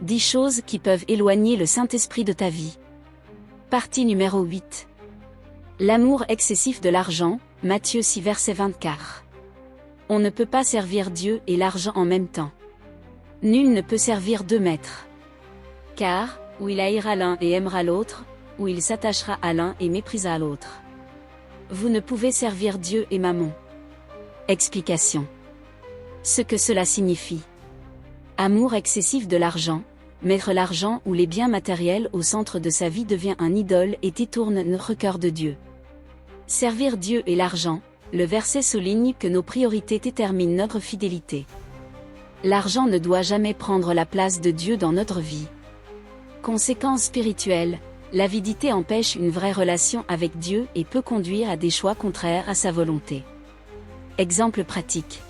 10 choses qui peuvent éloigner le Saint-Esprit de ta vie. Partie numéro 8. L'amour excessif de l'argent, Matthieu 6 verset 24. On ne peut pas servir Dieu et l'argent en même temps. Nul ne peut servir deux maîtres. Car, ou il haïra l'un et aimera l'autre, ou il s'attachera à l'un et méprisera l'autre. Vous ne pouvez servir Dieu et Mammon. Explication. Ce que cela signifie. Amour excessif de l'argent. Mettre l'argent ou les biens matériels au centre de sa vie devient un idole et détourne notre cœur de Dieu. Servir Dieu et l'argent, le verset souligne que nos priorités déterminent notre fidélité. L'argent ne doit jamais prendre la place de Dieu dans notre vie. Conséquence spirituelle, l'avidité empêche une vraie relation avec Dieu et peut conduire à des choix contraires à sa volonté. Exemple pratique.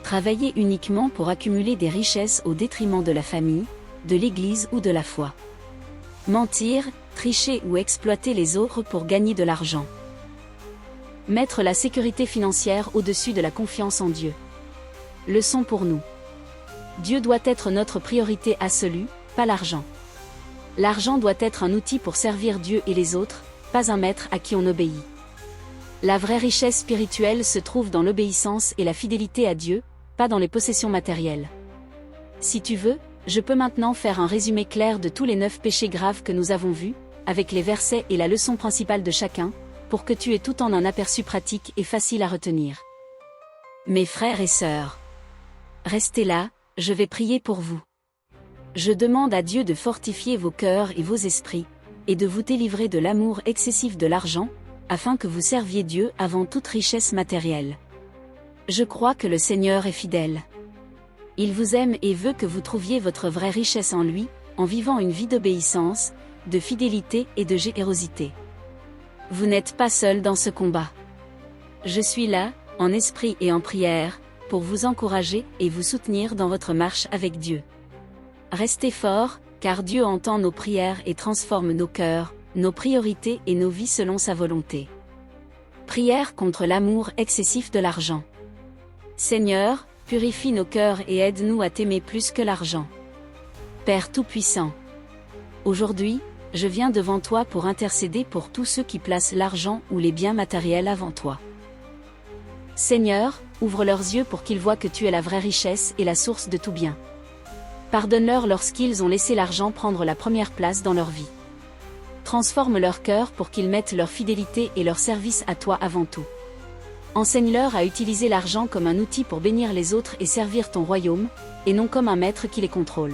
Travailler uniquement pour accumuler des richesses au détriment de la famille, de l'Église ou de la foi. Mentir, tricher ou exploiter les autres pour gagner de l'argent. Mettre la sécurité financière au-dessus de la confiance en Dieu. Leçon pour nous. Dieu doit être notre priorité absolue, pas l'argent. L'argent doit être un outil pour servir Dieu et les autres, pas un maître à qui on obéit. La vraie richesse spirituelle se trouve dans l'obéissance et la fidélité à Dieu, pas dans les possessions matérielles. Si tu veux, je peux maintenant faire un résumé clair de tous les 9 péchés graves que nous avons vus, avec les versets et la leçon principale de chacun, pour que tu aies tout en un aperçu pratique et facile à retenir. Mes frères et sœurs, restez là, je vais prier pour vous. Je demande à Dieu de fortifier vos cœurs et vos esprits, et de vous délivrer de l'amour excessif de l'argent, afin que vous serviez Dieu avant toute richesse matérielle. Je crois que le Seigneur est fidèle. Il vous aime et veut que vous trouviez votre vraie richesse en lui, en vivant une vie d'obéissance, de fidélité et de générosité. Vous n'êtes pas seul dans ce combat. Je suis là, en esprit et en prière, pour vous encourager et vous soutenir dans votre marche avec Dieu. Restez forts, car Dieu entend nos prières et transforme nos cœurs, nos priorités et nos vies selon sa volonté. Prière contre l'amour excessif de l'argent. Seigneur, purifie nos cœurs et aide-nous à t'aimer plus que l'argent. Père Tout-Puissant. Aujourd'hui, je viens devant toi pour intercéder pour tous ceux qui placent l'argent ou les biens matériels avant toi. Seigneur, ouvre leurs yeux pour qu'ils voient que tu es la vraie richesse et la source de tout bien. Pardonne-leur lorsqu'ils ont laissé l'argent prendre la première place dans leur vie. Transforme leur cœur pour qu'ils mettent leur fidélité et leur service à toi avant tout. Enseigne-leur à utiliser l'argent comme un outil pour bénir les autres et servir ton royaume, et non comme un maître qui les contrôle.